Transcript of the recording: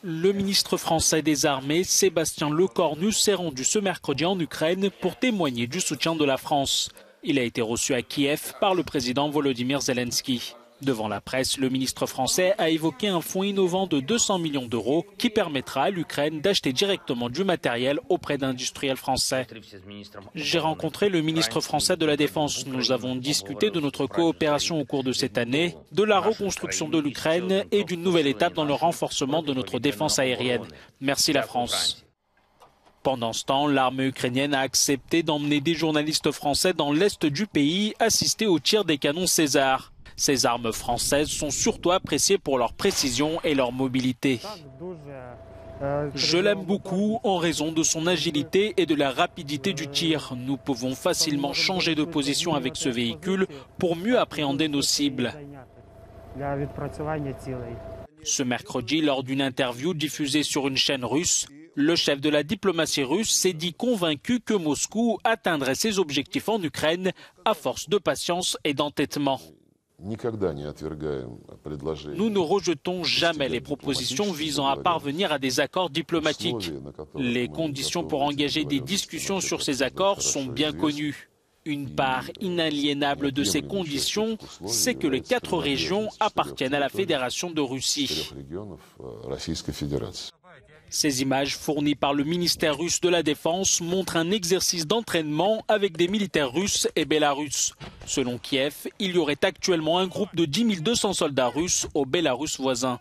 Le ministre français des Armées, Sébastien Lecornu, s'est rendu ce mercredi en Ukraine pour témoigner du soutien de la France. Il a été reçu à Kiev par le président Volodymyr Zelensky. Devant la presse, le ministre français a évoqué un fonds innovant de 200 millions d'euros qui permettra à l'Ukraine d'acheter directement du matériel auprès d'industriels français. J'ai rencontré le ministre français de la Défense. Nous avons discuté de notre coopération au cours de cette année, de la reconstruction de l'Ukraine et d'une nouvelle étape dans le renforcement de notre défense aérienne. Merci la France. Pendant ce temps, l'armée ukrainienne a accepté d'emmener des journalistes français dans l'est du pays assister au tir des canons César. Ces armes françaises sont surtout appréciées pour leur précision et leur mobilité. Je l'aime beaucoup en raison de son agilité et de la rapidité du tir. Nous pouvons facilement changer de position avec ce véhicule pour mieux appréhender nos cibles. Ce mercredi, lors d'une interview diffusée sur une chaîne russe, le chef de la diplomatie russe s'est dit convaincu que Moscou atteindrait ses objectifs en Ukraine à force de patience et d'entêtement. Nous ne rejetons jamais les propositions visant à parvenir à des accords diplomatiques. Les conditions pour engager des discussions sur ces accords sont bien connues. Une part inaliénable de ces conditions, c'est que les 4 régions appartiennent à la Fédération de Russie. Ces images fournies par le ministère russe de la Défense montrent un exercice d'entraînement avec des militaires russes et bélarusses. Selon Kiev, il y aurait actuellement un groupe de 10 200 soldats russes au Bélarus voisin.